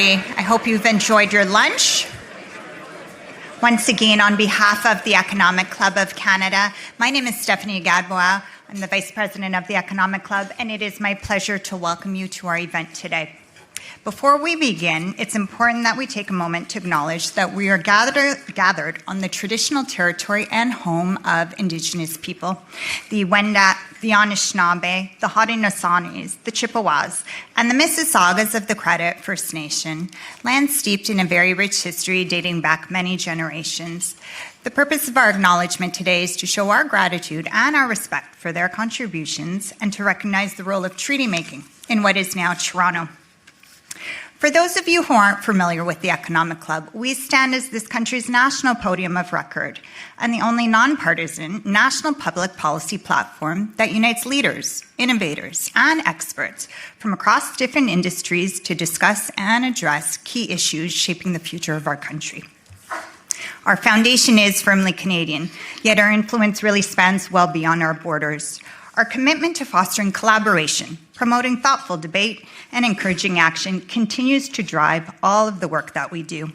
I hope you've enjoyed your lunch. Once again, on behalf of the Economic Club of Canada, my name is Stephanie Gadbois. I'm the Vice President of the Economic Club, and it is my pleasure to welcome you to our event today. Before we begin, it's important that we take a moment to acknowledge that we are gathered on the traditional territory and home of Indigenous people, the Wendat, the Anishinaabe, the Haudenosaunee, the Chippewas, and the Mississaugas of the Credit First Nation, land steeped in a very rich history dating back many generations. The purpose of our acknowledgement today is to show our gratitude and our respect for their contributions and to recognize the role of treaty making in what is now Toronto. For those of you who aren't familiar with the Economic Club, we stand as this country's national podium of record and the only nonpartisan national public policy platform that unites leaders, innovators, and experts from across different industries to discuss and address key issues shaping the future of our country. Our foundation is firmly Canadian, yet our influence really spans well beyond our borders. Our commitment to fostering collaboration, promoting thoughtful debate, and encouraging action continues to drive all of the work that we do.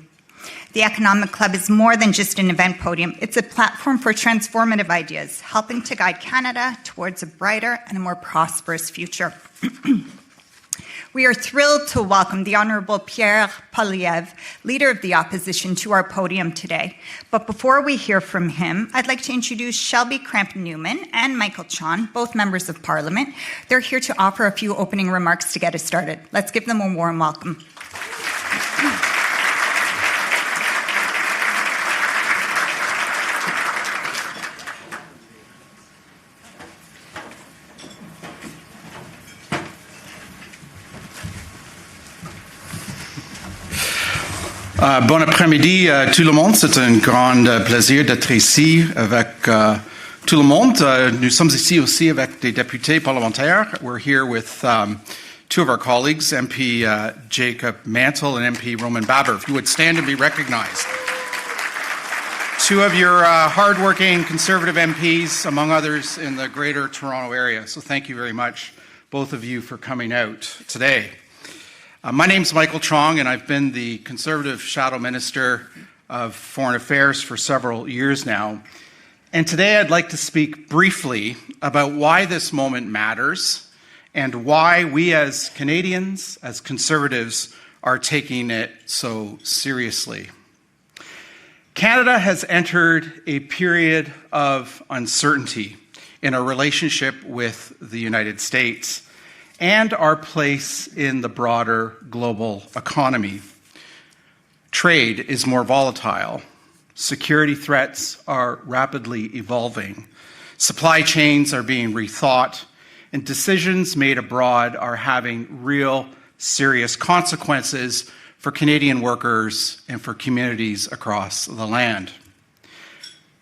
The Economic Club is more than just an event podium. It's a platform for transformative ideas, helping to guide Canada towards a brighter and a more prosperous future. We are thrilled to welcome the Honourable Pierre, Leader of the Opposition, to our podium today. But before we hear from him, I'd like to introduce Shelby Cramp-Newman and Michael Chon, both members of Parliament. They're here to offer a few opening remarks to get us started. Let's give them a warm welcome. Bon après-midi tout le monde. C'est un grand plaisir d'être ici avec tout le monde. Nous sommes ici aussi avec des députés parlementaires. We're here with two of our colleagues, MP Jacob Mantle and MP Roman Baber. If you would stand and be recognized. Two of your hardworking Conservative MPs, among others, in the Greater Toronto area. So thank you very much, both of you, for coming out today. My name's Michael Chong, and I've been the Conservative Shadow Minister of Foreign Affairs for several years now. And today I'd like to speak briefly about why this moment matters and why we as Canadians, as Conservatives, are taking it so seriously. Canada has entered a period of uncertainty in our relationship with the United States and our place in the broader global economy. Trade is more volatile. Security threats are rapidly evolving. Supply chains are being rethought, and decisions made abroad are having real, serious consequences for Canadian workers and for communities across the land.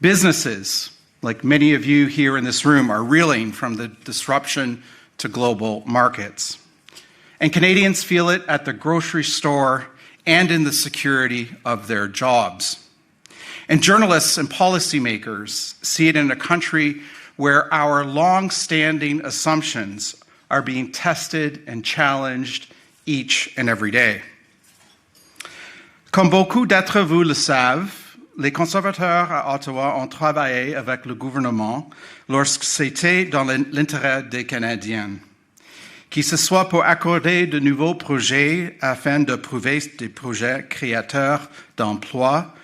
Businesses, like many of you here in this room, are reeling from the disruption to global markets. And Canadians feel it at the grocery store and in the security of their jobs. And journalists and policymakers see it in a country where our long-standing assumptions are being tested and challenged each and every day. Comme beaucoup d'entre vous le savent, les conservateurs à Ottawa ont travaillé avec le gouvernement lorsque c'était dans l'intérêt des Canadiens, que ce soit pour accorder de nouveaux projets afin d'approuver des projets créateurs d'emplois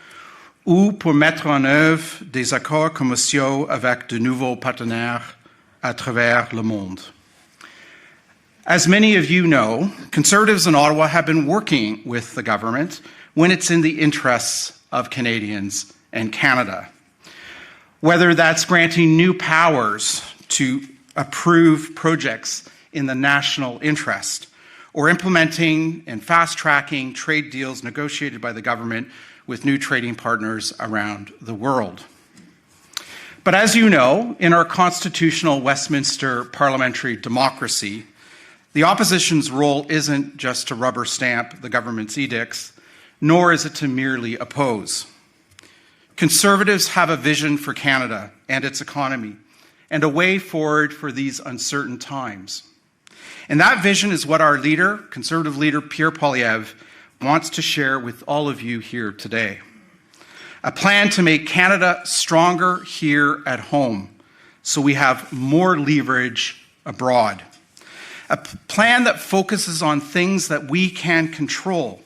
ou pour mettre en œuvre des accords commerciaux avec de nouveaux partenaires à travers le monde. As many of you know, Conservatives in Ottawa have been working with the government when it's in the interests of Canadians and Canada. Whether that's granting new powers to approve projects in the national interest, or implementing and fast-tracking trade deals negotiated by the government with new trading partners around the world. But as you know, in our constitutional Westminster parliamentary democracy, the opposition's role isn't just to rubber stamp the government's edicts, nor is it to merely oppose. Conservatives have a vision for Canada and its economy and a way forward for these uncertain times. And that vision is what our leader, Conservative leader Pierre, wants to share with all of you here today. A plan to make Canada stronger here at home so we have more leverage abroad. A plan that focuses on things that we can control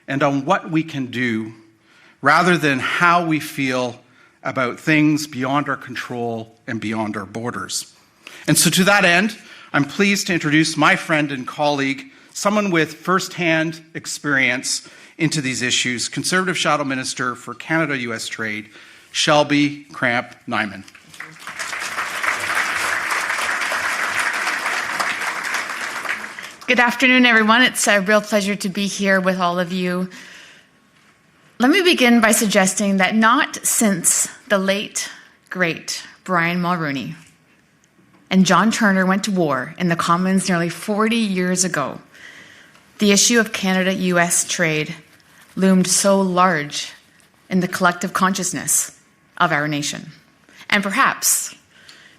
and on what we can do rather than how we feel about things beyond our control and beyond our borders. And so to that end, I'm pleased to introduce my friend and colleague, someone with firsthand experience into these issues, Conservative Shadow Minister for Canada-US Trade, Shelby Cramp-Nyman. Good afternoon, everyone. It's a real pleasure to be here with all of you. Let me begin by suggesting that not since the late, great Brian Mulroney and John Turner went to war in the Commons nearly 40 years ago, the issue of Canada-US trade loomed so large in the collective consciousness of our nation. And perhaps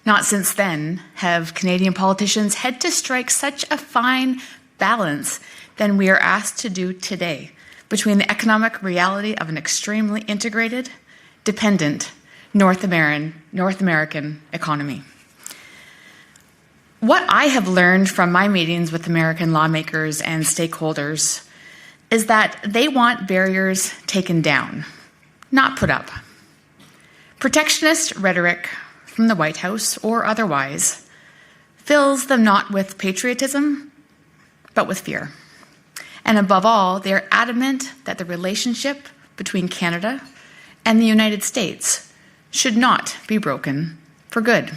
not since then have Canadian politicians had to strike such a fine balance than we are asked to do today between the economic reality of an extremely integrated, dependent North American economy. What I have learned from my meetings with American lawmakers and stakeholders is that they want barriers taken down, not put up. Protectionist rhetoric from the White House or otherwise fills them not with patriotism, but with fear. And above all, they are adamant that the relationship between Canada and the United States should not be broken for good.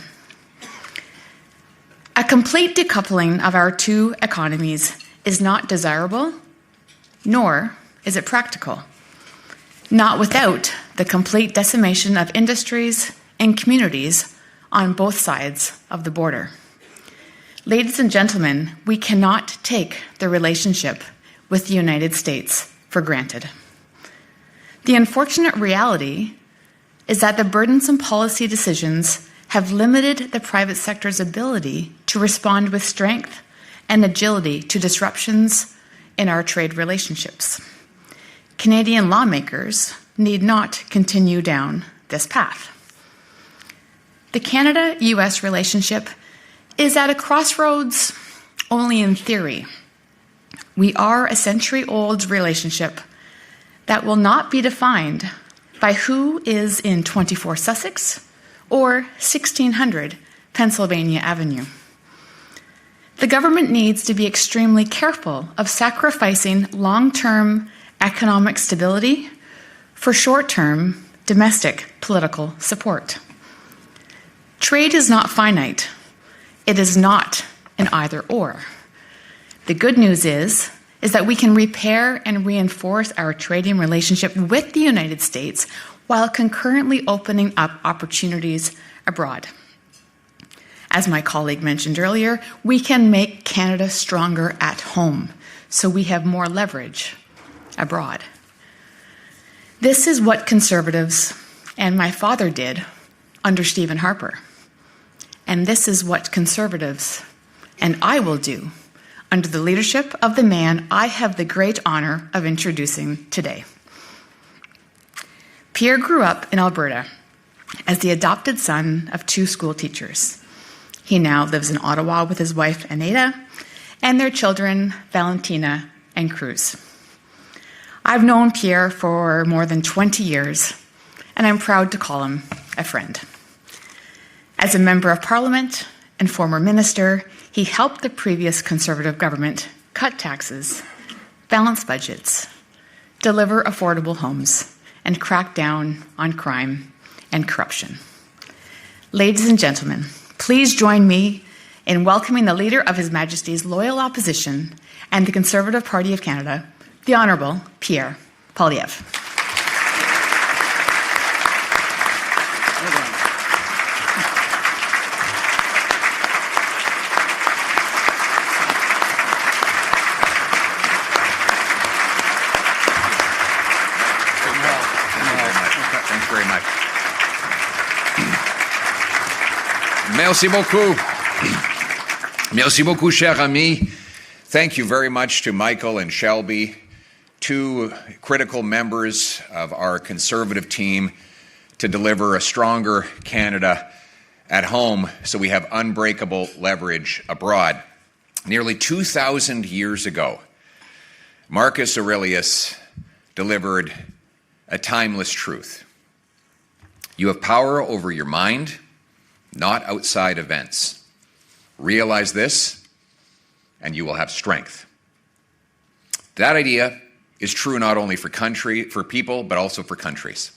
A complete decoupling of our two economies is not desirable, nor is it practical, not without the complete decimation of industries and communities on both sides of the border. Ladies and gentlemen, we cannot take the relationship with the United States for granted. The unfortunate reality is that the burdensome policy decisions have limited the private sector's ability to respond with strength and agility to disruptions in our trade relationships. Canadian lawmakers need not continue down this path. The Canada-US relationship is at a crossroads only in theory. We are a century-old relationship that will not be defined by who is in 24 Sussex or 1600 Pennsylvania Avenue. The government needs to be extremely careful of sacrificing long-term economic stability for short-term domestic political support. Trade is not finite. It is not an either-or. The good news is that we can repair and reinforce our trading relationship with the United States while concurrently opening up opportunities abroad. As my colleague mentioned earlier, we can make Canada stronger at home, so we have more leverage abroad. This is what Conservatives and my father did under Stephen Harper. And this is what Conservatives and I will do under the leadership of the man I have the great honor of introducing today. Pierre grew up in Alberta as the adopted son of two school teachers. He now lives in Ottawa with his wife, Anita, and their children, Valentina and Cruz. I've known Pierre for more than 20 years, and I'm proud to call him a friend. As a member of Parliament and former minister, he helped the previous Conservative government cut taxes, balance budgets, deliver affordable homes, and crack down on crime and corruption. Ladies and gentlemen, please join me in welcoming the Leader of His Majesty's Loyal Opposition and the Conservative Party of Canada, the Honourable Pierre Poilievre. Thanks very much. Merci beaucoup. Merci beaucoup, cher ami. Thank you very much to Michael and Shelby, two critical members of our Conservative team to deliver a stronger Canada at home so we have unbreakable leverage abroad. Nearly 2,000 years ago, Marcus Aurelius delivered a timeless truth. You have power over your mind, not outside events. Realize this, and you will have strength. That idea is true not only for people, but also for countries.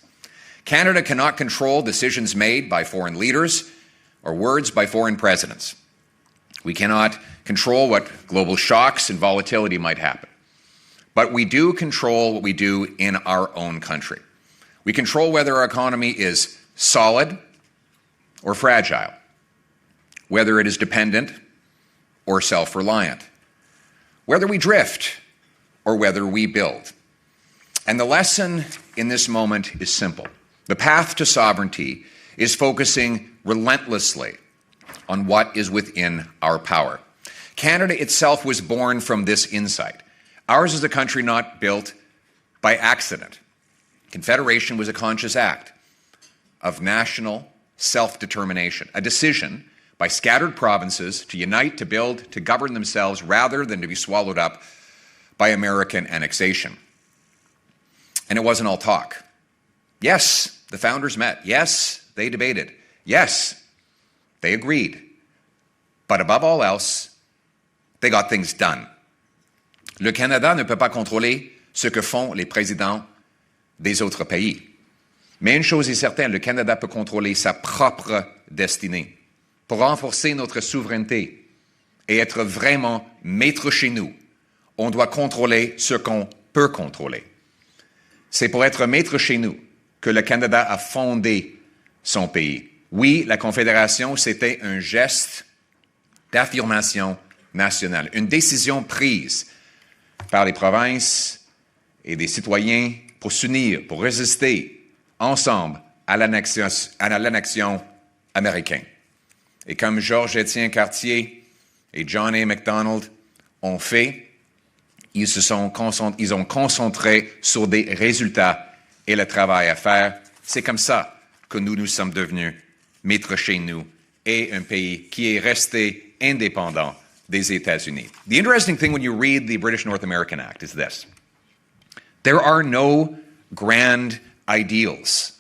Canada cannot control decisions made by foreign leaders or words by foreign presidents. We cannot control what global shocks and volatility might happen. But we do control what we do in our own country. We control whether our economy is solid or fragile, whether it is dependent or self-reliant, whether we drift or whether we build. And the lesson in this moment is simple. The path to sovereignty is focusing relentlessly on what is within our power. Canada itself was born from this insight. Ours is a country not built by accident. Confederation was a conscious act of national self-determination, a decision by scattered provinces to unite, to build, to govern themselves rather than to be swallowed up by American annexation. And it wasn't all talk. Yes, the founders met. Yes, they debated. Yes, they agreed. But above all else, they got things done. Le Canada ne peut pas contrôler ce que font les présidents des autres pays. Mais une chose est certaine, le Canada peut contrôler sa propre destinée. Pour renforcer notre souveraineté et être vraiment maître chez nous, on doit contrôler ce qu'on peut contrôler. C'est pour être maître chez nous que le Canada a fondé son pays. Oui, la Confédération, c'était un geste d'affirmation nationale, une décision prise par les provinces et des citoyens pour s'unir, pour résister ensemble à l'annexion américaine. Et comme Georges-Étienne Cartier et John A. Macdonald ont fait, ils ont concentré sur des résultats et le travail à faire. C'est comme ça que nous nous sommes devenus maîtres chez nous et un pays qui est resté indépendant des États-Unis. The interesting thing when you read the British North American Act is this. There are no grand ideals.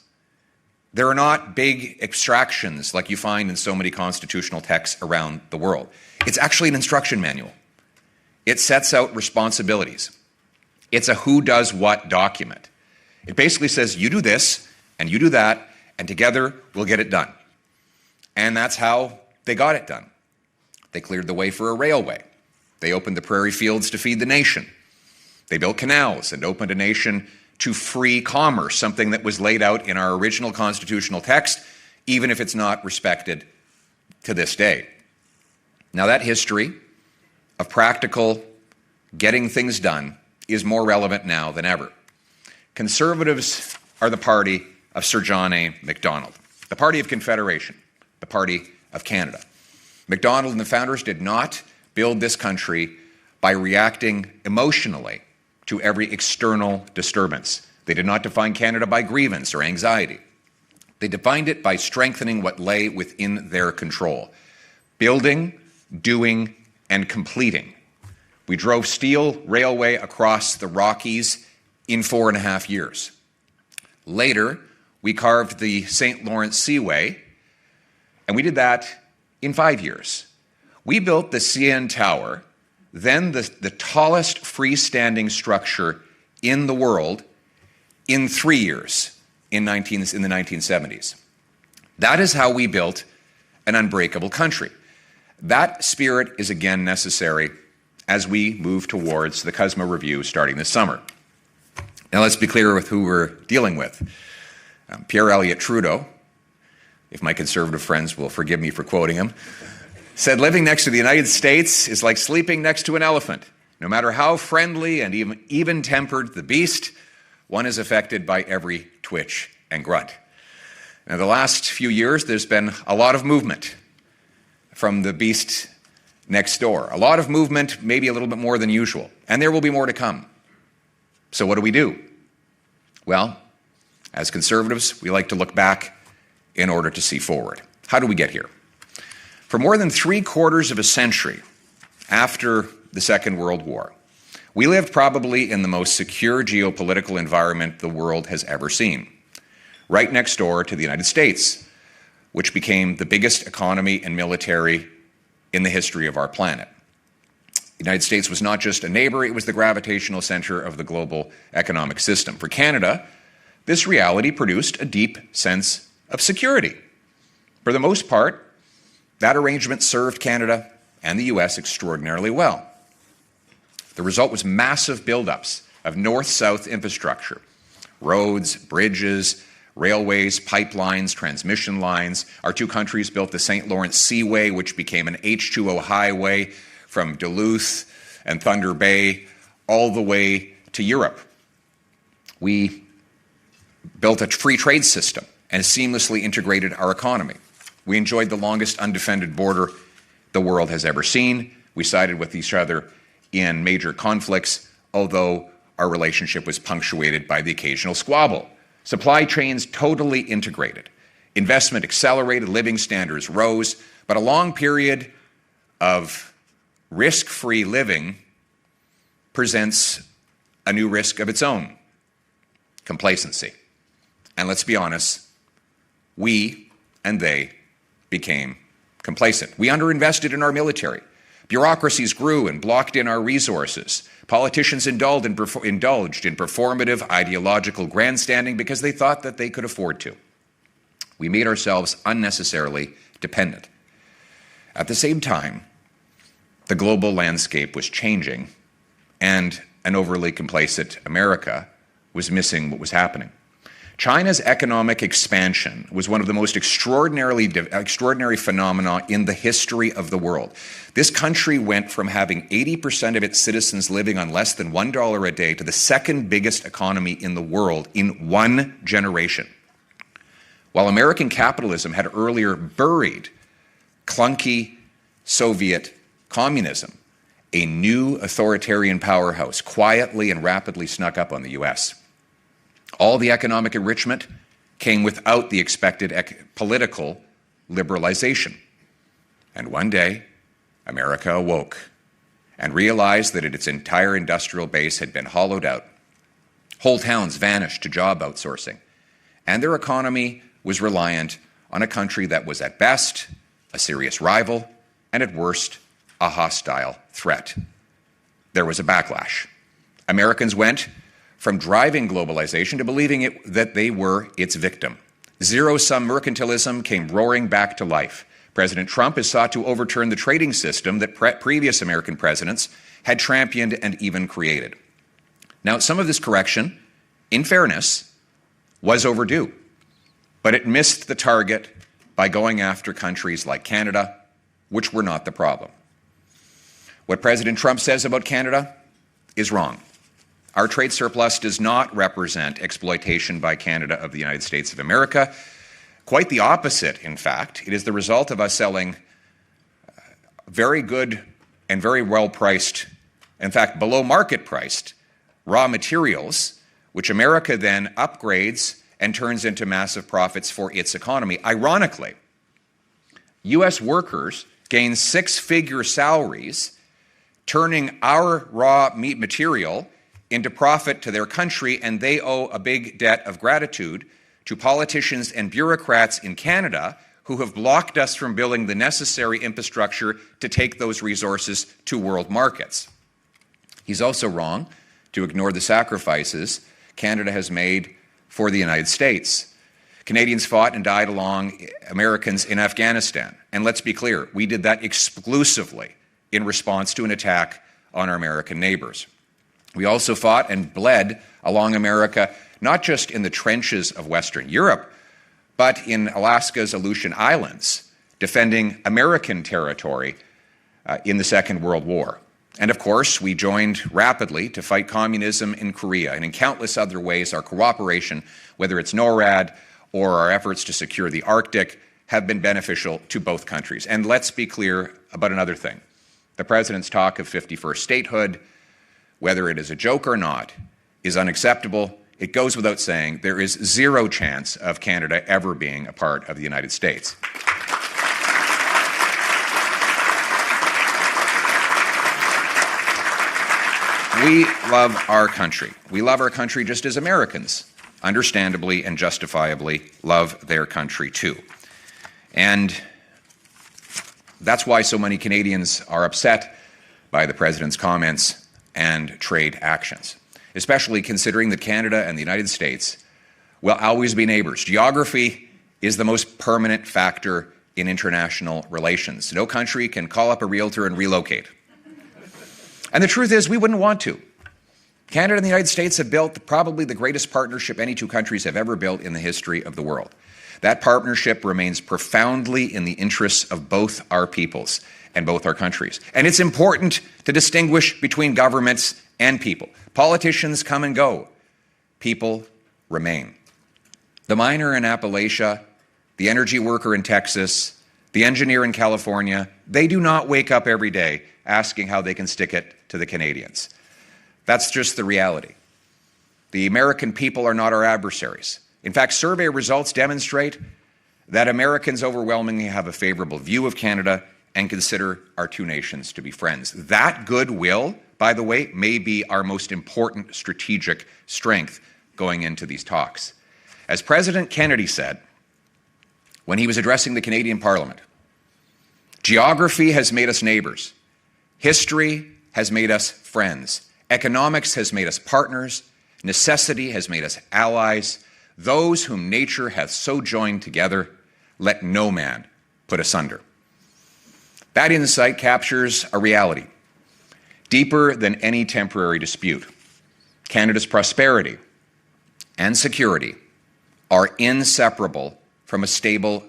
There are not big abstractions like you find in so many constitutional texts around the world. It's actually an instruction manual. It sets out responsibilities. It's a who does what document. It basically says you do this and you do that and together we'll get it done. And that's how they got it done. They cleared the way for a railway. They opened the prairie fields to feed the nation. They built canals and opened a nation to free commerce, something that was laid out in our original constitutional text, even if it's not respected to this day. Now that history of practical getting things done is more relevant now than ever. Conservatives are the party of Sir John A. Macdonald, the party of Confederation, the party of Canada. Macdonald and the founders did not build this country by reacting emotionally to every external disturbance. They did not define Canada by grievance or anxiety. They defined it by strengthening what lay within their control, building, doing, and completing. We drove steel railway across the Rockies in 4.5 years. Later, we carved the St. Lawrence Seaway, and we did that in 5 years. We built the CN Tower, then the tallest freestanding structure in the world, in 3 years in the 1970s. That is how we built an unbreakable country. That spirit is again necessary as we move towards the CUSMA review starting this summer. Now let's be clear with who we're dealing with. Pierre Elliott Trudeau, if my conservative friends will forgive me for quoting him, said living next to the United States is like sleeping next to an elephant. No matter how friendly and even-tempered the beast, one is affected by every twitch and grunt. Now, the last few years, there's been a lot of movement from the beast next door. A lot of movement, maybe a little bit more than usual. And there will be more to come. So what do? Well, as Conservatives, we like to look back in order to see forward. How do we get here? For more than 3/4 of a century after the Second World War, we lived probably in the most secure geopolitical environment the world has ever seen, right next door to the United States, which became the biggest economy and military in the history of our planet. The United States was not just a neighbor, it was the gravitational center of the global economic system. For Canada, this reality produced a deep sense of security. For the most part, that arrangement served Canada and the US extraordinarily well. The result was massive buildups of north-south infrastructure, roads, bridges, railways, pipelines, transmission lines. Our two countries built the St. Lawrence Seaway, which became an H2O highway from Duluth and Thunder Bay all the way to Europe. We built a free trade system and seamlessly integrated our economy. We enjoyed the longest undefended border the world has ever seen. We sided with each other in major conflicts, although our relationship was punctuated by the occasional squabble. Supply chains totally integrated. Investment accelerated, living standards rose, but a long period of risk-free living presents a new risk of its own: complacency. And let's be honest, we and they became complacent. We underinvested in our military. Bureaucracies grew and blocked in our resources. Politicians indulged in performative ideological grandstanding because they thought that they could afford to. We made ourselves unnecessarily dependent. At the same time, the global landscape was changing, and an overly complacent America was missing what was happening. China's economic expansion was one of the most extraordinary phenomena in the history of the world. This country went from having 80% of its citizens living on less than $1 a day to the second biggest economy in the world in one generation. While American capitalism had earlier buried clunky Soviet communism, a new authoritarian powerhouse quietly and rapidly snuck up on the US. All the economic enrichment came without the expected political liberalization. And one day, America awoke and realized that its entire industrial base had been hollowed out. Whole towns vanished to job outsourcing, and their economy was reliant on a country that was at best a serious rival and at worst a hostile threat. There was a backlash. Americans went from driving globalization to believing that they were its victim. Zero-sum mercantilism came roaring back to life. President Trump has sought to overturn the trading system that previous American presidents had championed and even created. Now, some of this correction, in fairness, was overdue, but it missed the target by going after countries like Canada, which were not the problem. What President Trump says about Canada is wrong. Our trade surplus does not represent exploitation by Canada of the United States of America. Quite the opposite, in fact. It is the result of us selling very good and very well-priced, in fact, below market-priced raw materials, which America then upgrades and turns into massive profits for its economy. Ironically, U.S. workers gain six-figure salaries, turning our raw meat material into profit to their country, and they owe a big debt of gratitude to politicians and bureaucrats in Canada who have blocked us from building the necessary infrastructure to take those resources to world markets. He's also wrong to ignore the sacrifices Canada has made for the United States. Canadians fought and died along Americans in Afghanistan. And let's be clear, we did that exclusively in response to an attack on our American neighbors. We also fought and bled along America, not just in the trenches of Western Europe, but in Alaska's Aleutian Islands, defending American territory in the Second World War. And of course, we joined rapidly to fight communism in Korea, and in countless other ways, our cooperation, whether it's NORAD or our efforts to secure the Arctic, have been beneficial to both countries. And let's be clear about another thing. The President's talk of 51st statehood, whether it is a joke or not, is unacceptable. It goes without saying there is zero chance of Canada ever being a part of the United States. We love our country. We love our country just as Americans, understandably and justifiably, love their country too. And that's why so many Canadians are upset by the President's comments and trade actions, especially considering that Canada and the United States will always be neighbors. Geography is the most permanent factor in international relations. No country can call up a realtor and relocate. And the truth is, we wouldn't want to. Canada and the United States have built probably the greatest partnership any two countries have ever built in the history of the world. That partnership remains profoundly in the interests of both our peoples and both our countries. And it's important to distinguish between governments and people. Politicians come and go. People remain. The miner in Appalachia, the energy worker in Texas, the engineer in California, they do not wake up every day asking how they can stick it to the Canadians. That's just the reality. The American people are not our adversaries. In fact, survey results demonstrate that Americans overwhelmingly have a favorable view of Canada and consider our two nations to be friends. That goodwill, by the way, may be our most important strategic strength going into these talks. As President Kennedy said when he was addressing the Canadian Parliament, geography has made us neighbors. History has made us friends. Economics has made us partners. Necessity has made us allies. Those whom nature hath so joined together, let no man put asunder. That insight captures a reality deeper than any temporary dispute. Canada's prosperity and security are inseparable from a stable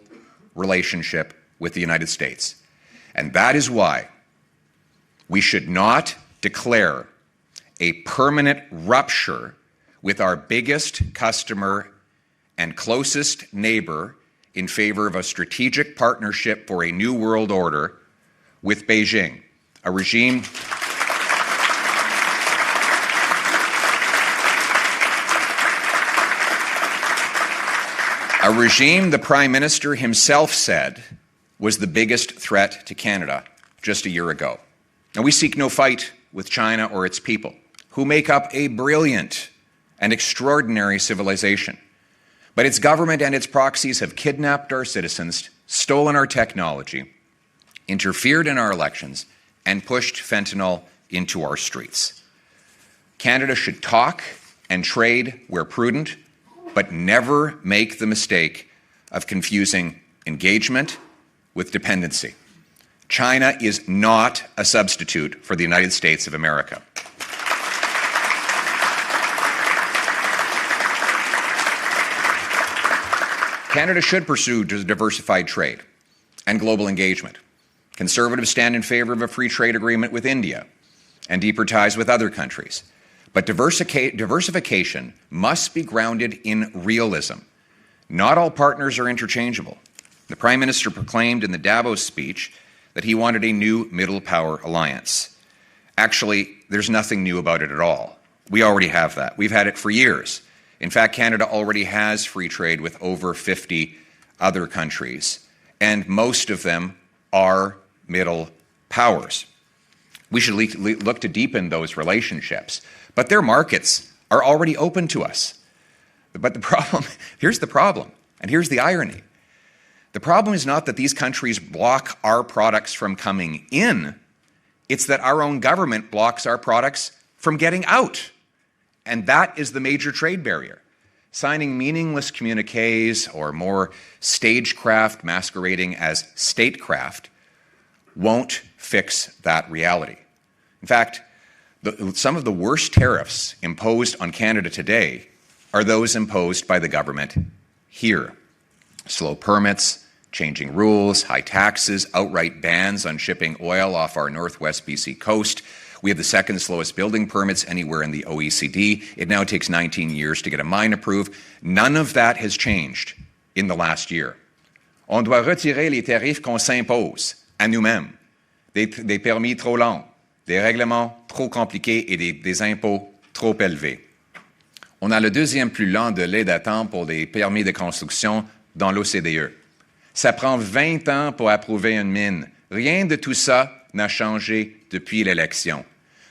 relationship with the United States. And that is why we should not declare a permanent rupture with our biggest customer and closest neighbor in favor of a strategic partnership for a new world order with Beijing, a regime the Prime Minister himself said was the biggest threat to Canada just a year ago. Now, we seek no fight with China or its people, who make up a brilliant and extraordinary civilization. But its government and its proxies have kidnapped our citizens, stolen our technology, interfered in our elections, and pushed fentanyl into our streets. Canada should talk and trade where prudent, but never make the mistake of confusing engagement with dependency. China is not a substitute for the United States of America. Canada should pursue diversified trade and global engagement. Conservatives stand in favor of a free trade agreement with India and deeper ties with other countries. But diversification must be grounded in realism. Not all partners are interchangeable. The Prime Minister proclaimed in the Davos speech that he wanted a new middle power alliance. Actually, there's nothing new about it at all. We already have that. We've had it for years. In fact, Canada already has free trade with over 50 other countries, and most of them are middle powers. We should look to deepen those relationships, but their markets are already open to us. But the problem, here's the problem, and here's the irony. The problem is not that these countries block our products from coming in, it's that our own government blocks our products from getting out. And that is the major trade barrier. Signing meaningless communiques or more stagecraft masquerading as statecraft won't fix that reality. In fact, some of the worst tariffs imposed on Canada today are those imposed by the government here. Slow permits, changing rules, high taxes, outright bans on shipping oil off our northwest BC coast. We have the second slowest building permits anywhere in the OECD. It now takes 19 years to get a mine approved. None of that has changed in the last year. On doit retirer les tarifs qu'on s'impose à nous-mêmes. Des permis trop longs, des règlements trop compliqués et des impôts trop élevés. On a le deuxième plus lent délai d'attente pour les permis de construction dans l'OCDE. Ça prend 20 ans pour approuver une mine. Rien de tout ça n'a changé depuis l'élection.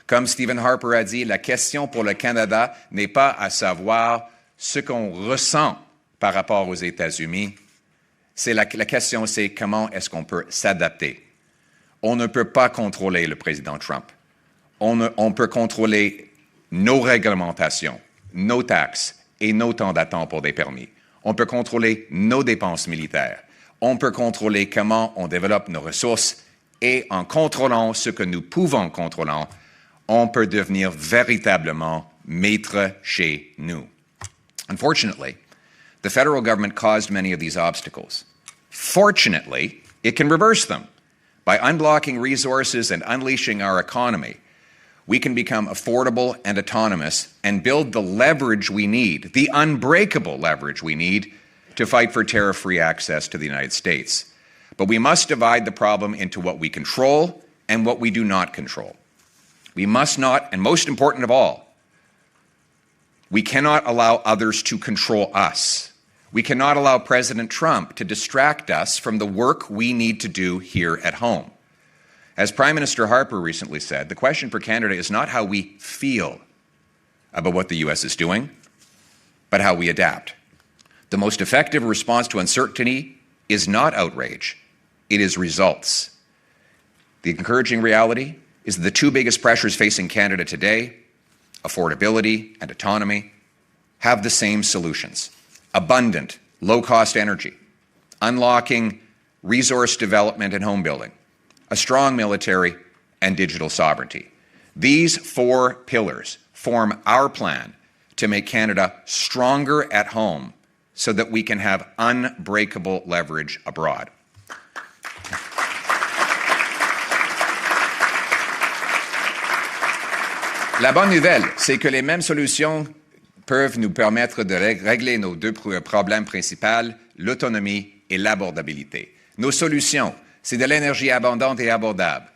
Comme Stephen Harper a dit, la question pour le Canada n'est pas à savoir ce qu'on ressent par rapport aux États-Unis. La question, c'est comment est-ce qu'on peut s'adapter. On ne peut pas contrôler le président Trump. On peut contrôler nos réglementations, nos taxes et nos temps d'attente pour des permis. On peut contrôler nos dépenses militaires. On peut contrôler comment on développe nos ressources et en contrôlant ce que nous pouvons contrôler, on peut devenir véritablement maître chez nous. Unfortunately, the federal government caused many of these obstacles. Fortunately, it can reverse them. By unblocking resources and unleashing our economy, we can become affordable and autonomous and build the leverage we need, the unbreakable leverage we need to fight for tariff-free access to the United States. But we must divide the problem into what we control and what we do not control. We must not, and most important of all, we cannot allow others to control us. We cannot allow President Trump to distract us from the work we need to do here at home. As Prime Minister Harper recently said, the question for Canada is not how we feel about what the U.S. is doing, but how we adapt. The most effective response to uncertainty is not outrage, it is results. The encouraging reality is that the two biggest pressures facing Canada today, affordability and autonomy, have the same solutions. Abundant, low-cost energy, unlocking resource development and home building, a strong military, and digital sovereignty. These four pillars form our plan to make Canada stronger at home so that we can have unbreakable leverage abroad. La bonne nouvelle, c'est que les mêmes solutions peuvent nous permettre de régler nos deux problèmes principaux, l'autonomie et l'abordabilité. Nos solutions, c'est de l'énergie abondante et abordable,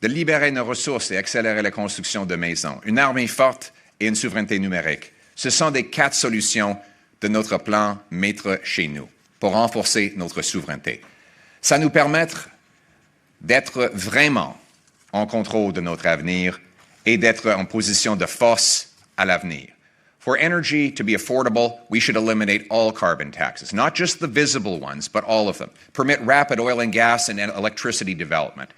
de libérer nos ressources et accélérer la construction de maisons, une armée forte et une souveraineté numérique. Ce sont des 4 solutions de notre plan Maître chez nous pour renforcer notre souveraineté. Ça nous permet d'être vraiment en contrôle de notre avenir et d'être en position de force à l'avenir. For energy to be affordable, we should eliminate all carbon taxes, not just the visible ones, but all of them. Permit rapid oil and gas and electricity development.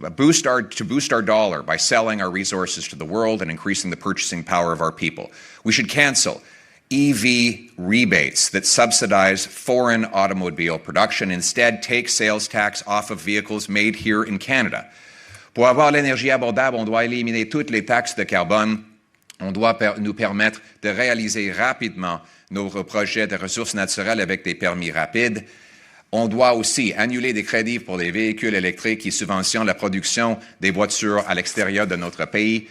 To boost our dollar by selling our resources to the world and increasing the purchasing power of our people. We should cancel EV rebates that subsidize foreign automobile production. Instead, take sales tax off of vehicles made here in Canada. Pour avoir l'énergie abordable, on doit éliminer toutes les taxes de carbone. On doit nous permettre de réaliser rapidement nos projets de ressources naturelles avec des permis rapides. On doit aussi annuler des crédits pour les véhicules électriques qui subventionnent la production des voitures à l'extérieur de notre pays.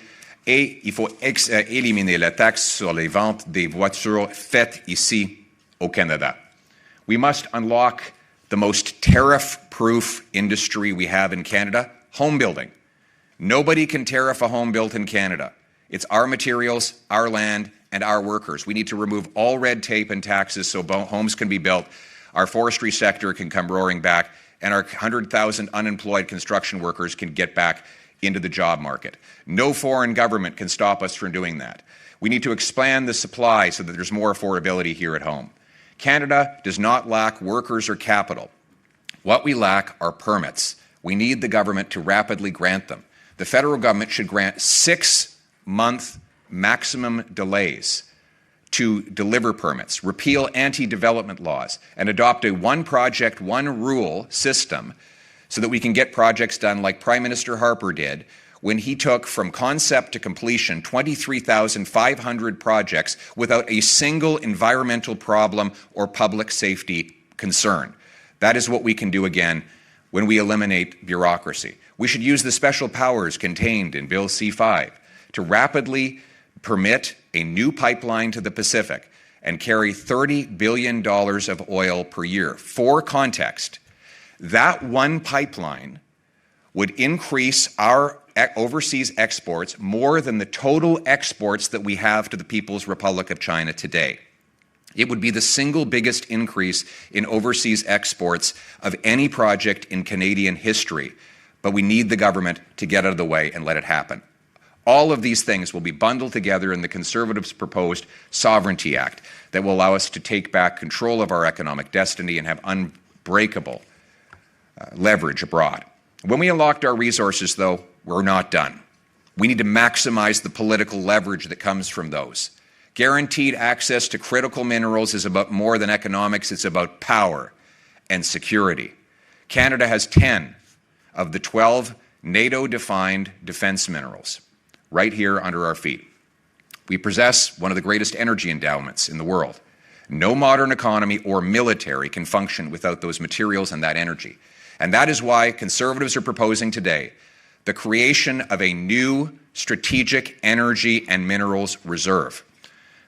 Et il faut éliminer la taxe sur les ventes des voitures faites ici au Canada. We must unlock the most tariff-proof industry we have in Canada, home building. Nobody can tariff a home built in Canada. It's our materials, our land, and our workers. We need to remove all red tape and taxes so homes can be built, our forestry sector can come roaring back, and our 100,000 unemployed construction workers can get back into the job market. No foreign government can stop us from doing that. We need to expand the supply so that there's more affordability here at home. Canada does not lack workers or capital. What we lack are permits. We need the government to rapidly grant them. The federal government should grant 6-month maximum delays to deliver permits, repeal anti-development laws, and adopt a one project, one rule system so that we can get projects done like Prime Minister Harper did when he took from concept to completion 23,500 projects without a single environmental problem or public safety concern. That is what we can do again when we eliminate bureaucracy. We should use the special powers contained in Bill C-5 to rapidly permit a new pipeline to the Pacific and carry $30 billion of oil per year. For context, that one pipeline would increase our overseas exports more than the total exports that we have to the People's Republic of China today. It would be the single biggest increase in overseas exports of any project in Canadian history, but we need the government to get out of the way and let it happen. All of these things will be bundled together in the Conservatives' proposed Sovereignty Act that will allow us to take back control of our economic destiny and have unbreakable leverage abroad. When we unlocked our resources, though, we're not done. We need to maximize the political leverage that comes from those. Guaranteed access to critical minerals is about more than economics, it's about power and security. Canada has 10 of the 12 NATO-defined defense minerals right here under our feet. We possess one of the greatest energy endowments in the world. No modern economy or military can function without those materials and that energy. And that is why Conservatives are proposing today the creation of a new strategic energy and minerals reserve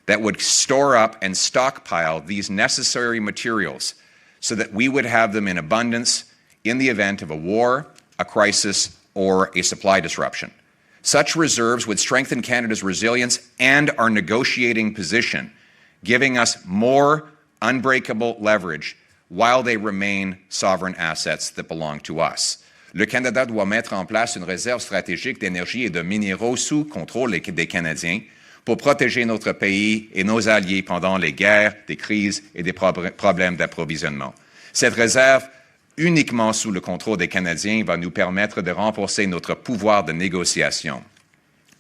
that would store up and stockpile these necessary materials so that we would have them in abundance in the event of a war, a crisis, or a supply disruption. Such reserves would strengthen Canada's resilience and our negotiating position, giving us more unbreakable leverage while they remain sovereign assets that belong to us. Le Canada doit mettre en place une réserve stratégique d'énergie et de minéraux sous contrôle des Canadiens pour protéger notre pays et nos alliés pendant les guerres, des crises et des problèmes d'approvisionnement. Cette réserve, uniquement sous le contrôle des Canadiens, va nous permettre de renforcer notre pouvoir de négociation.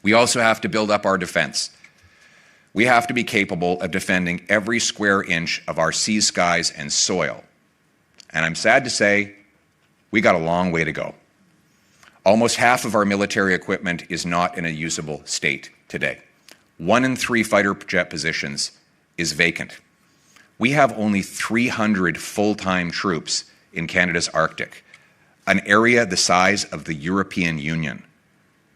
We also have to build up our defense. We have to be capable of defending every square inch of our seas, skies, and soil. And I'm sad to say, we got a long way to go. Almost half of our military equipment is not in a usable state today. 1 in 3 fighter jet positions is vacant. We have only 300 full-time troops in Canada's Arctic, an area the size of the European Union.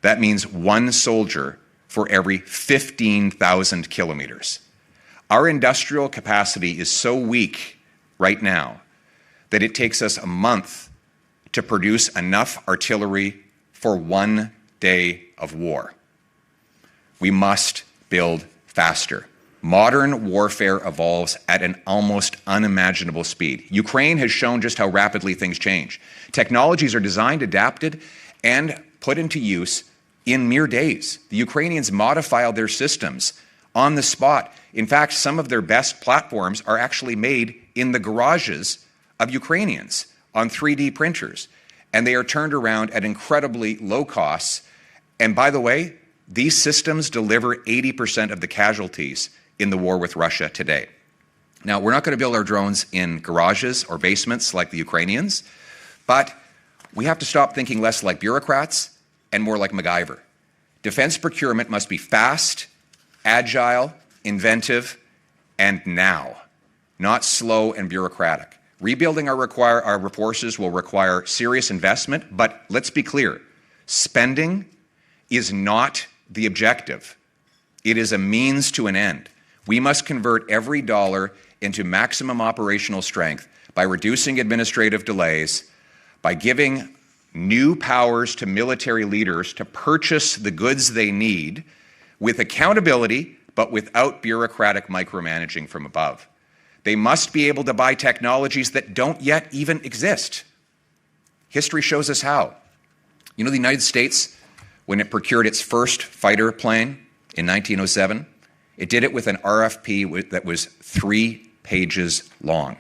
That means 1 soldier for every 15,000 kilometers. Our industrial capacity is so weak right now that it takes us a month to produce enough artillery for 1 day of war. We must build faster. Modern warfare evolves at an almost unimaginable speed. Ukraine has shown just how rapidly things change. Technologies are designed, adapted, and put into use in mere days. The Ukrainians modify their systems on the spot. In fact, some of their best platforms are actually made in the garages of Ukrainians on 3D printers, and they are turned around at incredibly low costs. And by the way, these systems deliver 80% of the casualties in the war with Russia today. Now, we're not going to build our drones in garages or basements like the Ukrainians, but we have to stop thinking less like bureaucrats and more like MacGyver. Defense procurement must be fast, agile, inventive, and now, not slow and bureaucratic. Rebuilding our forces will require serious investment, but let's be clear, spending is not the objective. It is a means to an end. We must convert every dollar into maximum operational strength by reducing administrative delays, by giving new powers to military leaders to purchase the goods they need with accountability, but without bureaucratic micromanaging from above. They must be able to buy technologies that don't yet even exist. History shows us how. You know, the United States, when it procured its first fighter plane in 1907, it did it with an RFP that was 3 pages long.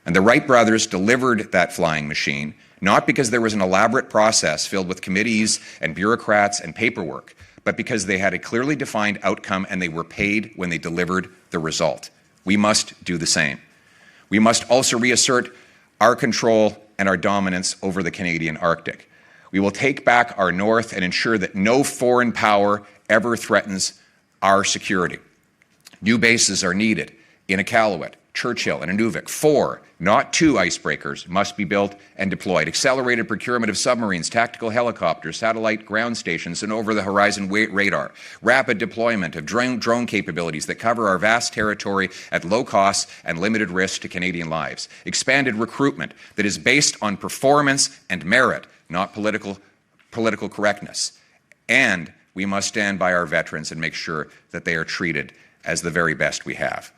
And the Wright brothers delivered that flying machine, not because there was an elaborate process filled with committees and bureaucrats and paperwork, but because they had a clearly defined outcome and they were paid when they delivered the result. We must do the same. We must also reassert our control and our dominance over the Canadian Arctic. We will take back our north and ensure that no foreign power ever threatens our security. New bases are needed in Iqaluit, Churchill, and Inuvik. 4, not 2 icebreakers must be built and deployed. Accelerated procurement of submarines, tactical helicopters, satellite ground stations, and over-the-horizon radar. Rapid deployment of drone capabilities that cover our vast territory at low cost and limited risk to Canadian lives. Expanded recruitment that is based on performance and merit, not political correctness. and we must stand by our veterans and make sure that they are treated as the very best we have.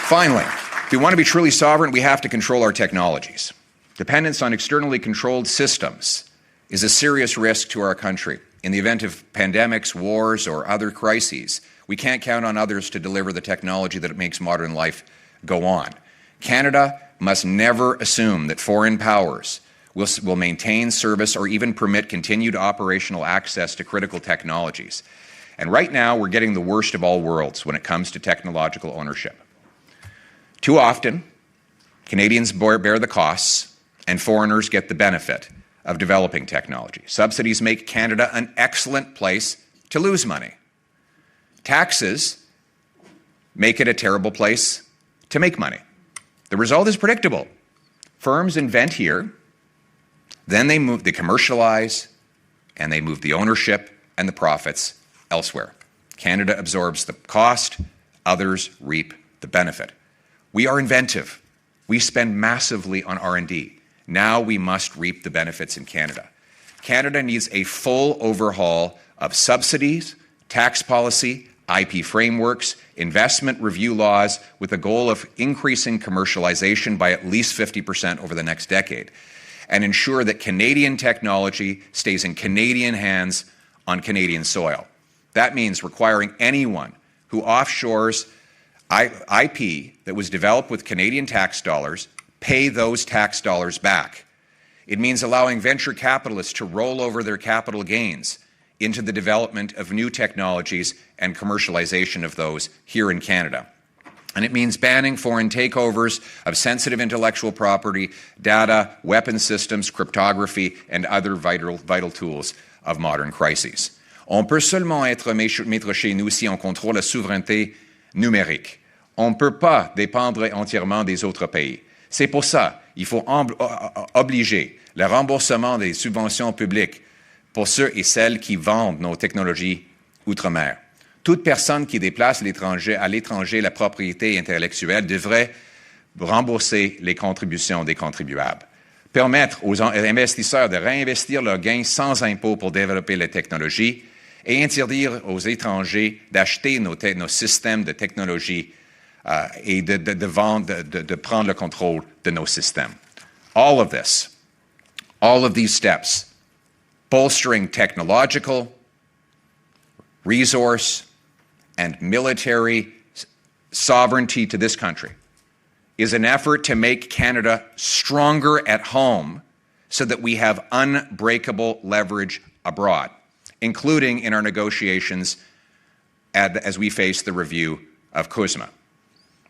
Finally, if we want to be truly sovereign, we have to control our technologies. Dependence on externally controlled systems is a serious risk to our country. In the event of pandemics, wars, or other crises, we can't count on others to deliver the technology that makes modern life go on. Canada must never assume that foreign powers will maintain service or even permit continued operational access to critical technologies. And right now, we're getting the worst of all worlds when it comes to technological ownership. Too often, Canadians bear the costs and foreigners get the benefit of developing technology. Subsidies make Canada an excellent place to lose money. Taxes make it a terrible place to make money. The result is predictable. Firms invent here, then they commercialize, and they move the ownership and the profits elsewhere. Canada absorbs the cost, others reap the benefit. We are inventive. We spend massively on R&D. Now we must reap the benefits in Canada. Canada needs a full overhaul of subsidies, tax policy, IP frameworks, investment review laws, with the goal of increasing commercialization by at least 50% over the next decade, and ensure that Canadian technology stays in Canadian hands on Canadian soil. That means requiring anyone who offshores IP that was developed with Canadian tax dollars pay those tax dollars back. It means allowing venture capitalists to roll over their capital gains into the development of new technologies and commercialization of those here in Canada. And it means banning foreign takeovers of sensitive intellectual property, data, weapon systems, cryptography, and other vital tools of modern crises. On peut seulement être maître chez nous si on contrôle la souveraineté numérique. On ne peut pas dépendre entièrement des autres pays. C'est pour ça qu'il faut obliger le remboursement des subventions publiques pour ceux et celles qui vendent nos technologies outre-mer. Toute personne qui déplace à l'étranger la propriété intellectuelle devrait rembourser les contributions des contribuables. Permettre aux investisseurs de réinvestir leurs gains sans impôt pour développer les technologies et interdire aux étrangers d'acheter nos systèmes de technologie et de prendre le contrôle de nos systèmes. All of this, all of these steps, bolstering technological, resource, and military sovereignty to this country, is an effort to make Canada stronger at home so that we have unbreakable leverage abroad, including in our negotiations as we face the review of CUSMA.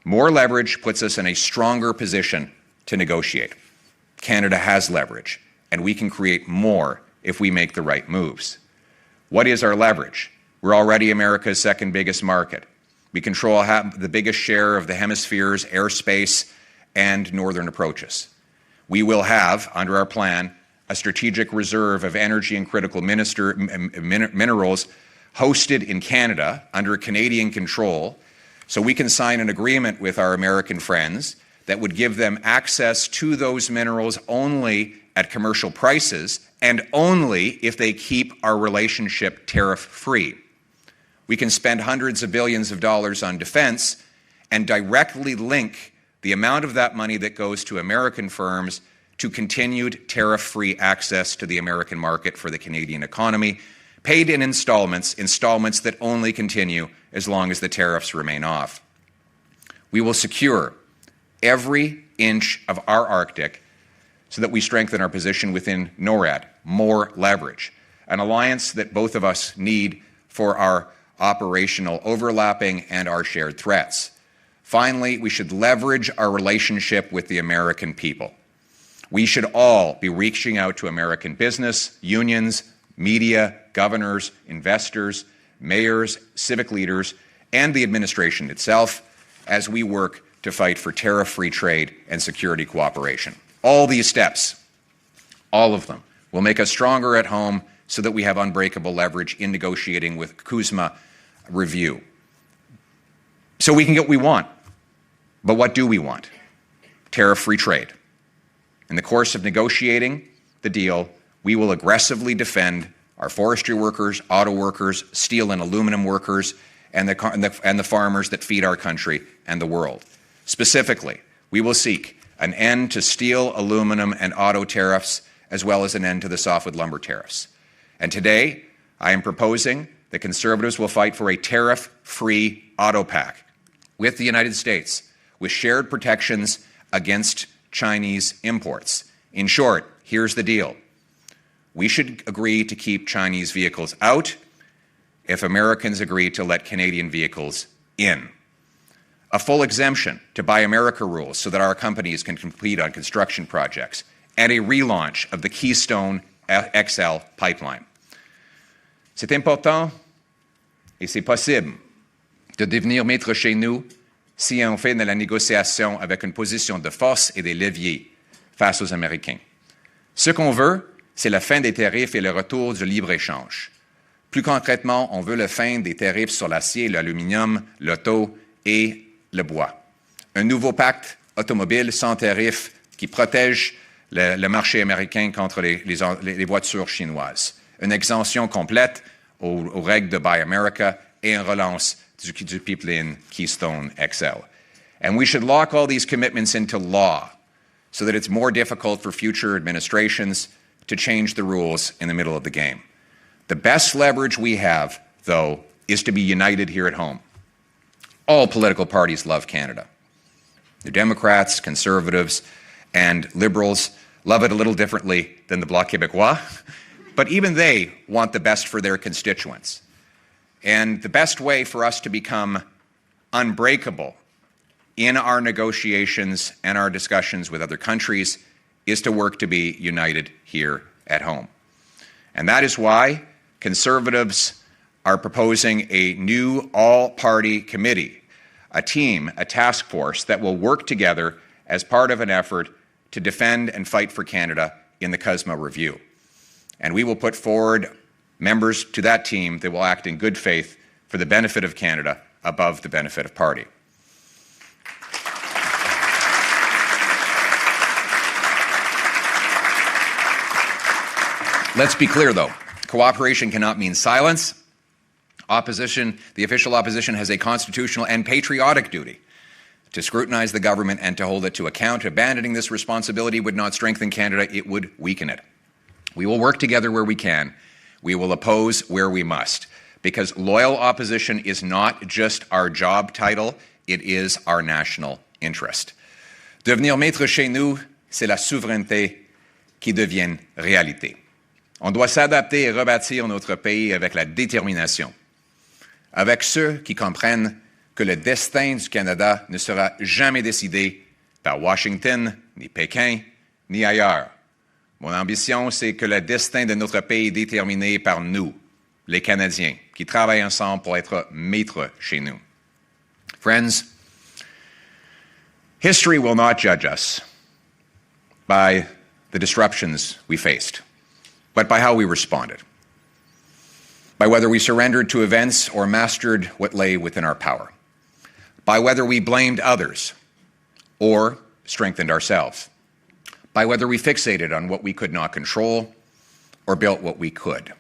More leverage puts us in a stronger position to negotiate. Canada has leverage, and we can create more if we make the right moves. What is our leverage? We're already America's second biggest market. We control the biggest share of the hemisphere's airspace and northern approaches. We will have, under our plan, a strategic reserve of energy and critical minerals hosted in Canada under Canadian control, so we can sign an agreement with our American friends that would give them access to those minerals only at commercial prices and only if they keep our relationship tariff-free. We can spend hundreds of billions of dollars on defense and directly link the amount of that money that goes to American firms to continued tariff-free access to the American market for the Canadian economy, paid in installments that only continue as long as the tariffs remain off. We will secure every inch of our Arctic so that we strengthen our position within NORAD, more leverage, an alliance that both of us need for our operational overlapping and our shared threats. Finally, we should leverage our relationship with the American people. We should all be reaching out to American business, unions, media, governors, investors, mayors, civic leaders, and the administration itself as we work to fight for tariff-free trade and security cooperation. All these steps, all of them, will make us stronger at home so that we have unbreakable leverage in negotiating with CUSMA review. So we can get what we want. But what do we want? tariff-free trade. In the course of negotiating the deal, we will aggressively defend our forestry workers, auto workers, steel and aluminum workers, and the farmers that feed our country and the world. Specifically, we will seek an end to steel, aluminum, and auto tariffs, as well as an end to the softwood lumber tariffs. And today, I am proposing that Conservatives will fight for a tariff-free auto pact with the United States, with shared protections against Chinese imports. In short, here's the deal. We should agree to keep Chinese vehicles out if Americans agree to let Canadian vehicles in. A full exemption to Buy America rules so that our companies can compete on construction projects, and a relaunch of the Keystone XL pipeline. C'est important et c'est possible de devenir maître chez nous si on fait de la négociation avec une position de force et des leviers face aux Américains. Ce qu'on veut, c'est la fin des tarifs et le retour du libre-échange. Plus concrètement, on veut la fin des tarifs sur l'acier, l'aluminium, l'auto et le bois. Un nouveau pacte automobile sans tarifs qui protège le marché américain contre les voitures chinoises. Une exemption complète aux règles de Buy America et une relance du pipeline Keystone XL. And we should lock all these commitments into law so that it's more difficult for future administrations to change the rules in the middle of the game. The best leverage we have, though, is to be united here at home. All political parties love Canada. The Democrats, Conservatives, and Liberals love it a little differently than the Bloc Québécois, but even they want the best for their constituents. And the best way for us to become unbreakable in our negotiations and our discussions with other countries is to work to be united here at home. And that is why Conservatives are proposing a new all-party committee, a team, a task force that will work together as part of an effort to defend and fight for Canada in the CUSMA review. And we will put forward members to that team that will act in good faith for the benefit of Canada above the benefit of party. Let's be clear, though. Cooperation cannot mean silence. Opposition, the official opposition, has a constitutional and patriotic duty to scrutinize the government and to hold it to account. Abandoning this responsibility would not strengthen Canada, it would weaken it. We will work together where we can. We will oppose where we must, because loyal opposition is not just our job title, it is our national interest. Devenir maître chez nous, c'est la souveraineté qui devient réalité. On doit s'adapter et rebâtir notre pays avec la détermination, avec ceux qui comprennent que le destin du Canada ne sera jamais décidé par Washington, ni Pékin, ni ailleurs. Mon ambition, c'est que le destin de notre pays est déterminé par nous, les Canadiens, qui travaillent ensemble pour être maîtres chez nous. Friends, history will not judge us by the disruptions we faced, but by how we responded, by whether we surrendered to events or mastered what lay within our power, by whether we blamed others or strengthened ourselves, by whether we fixated on what we could not control or built what we could,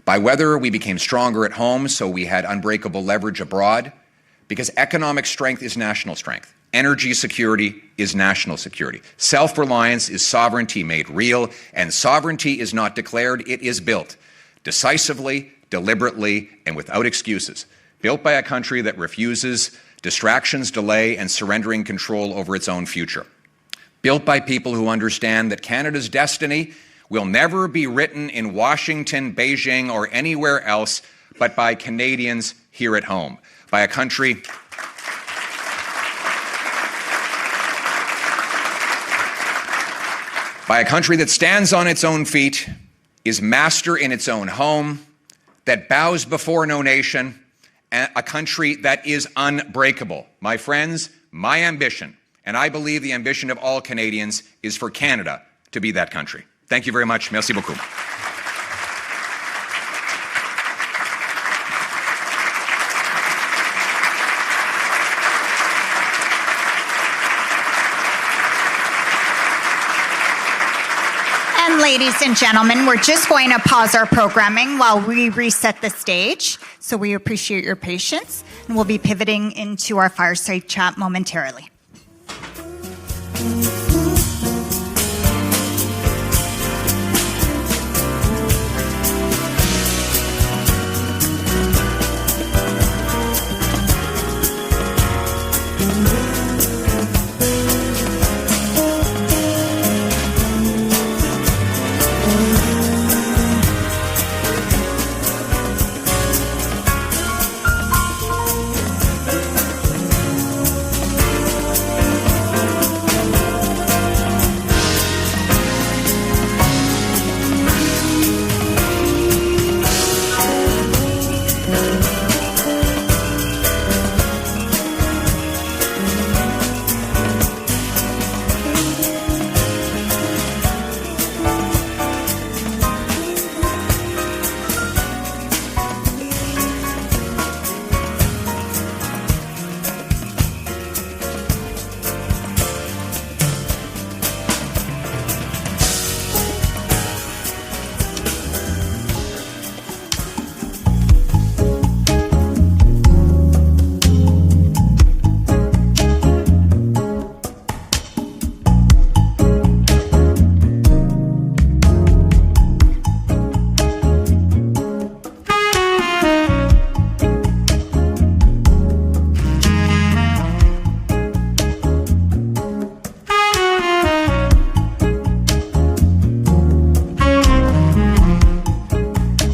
by whether we became stronger at home so we had unbreakable leverage abroad, because economic strength is national strength. Energy security is national security. Self-reliance is sovereignty made real, and sovereignty is not declared, it is built decisively, deliberately, and without excuses. Built by a country that refuses distractions, delay, and surrendering control over its own future. Built by people who understand that Canada's destiny will never be written in Washington, Beijing, or anywhere else, but by Canadians here at home. By a country that stands on its own feet, is master in its own home, that bows before no nation, a country that is unbreakable. My friends, my ambition, and I believe the ambition of all Canadians, is for Canada to be that country. Thank you very much. Merci beaucoup. ladies and gentlemen, we're just going to pause our programming while we reset the stage. So we appreciate your patience, and we'll be pivoting into our fireside chat momentarily.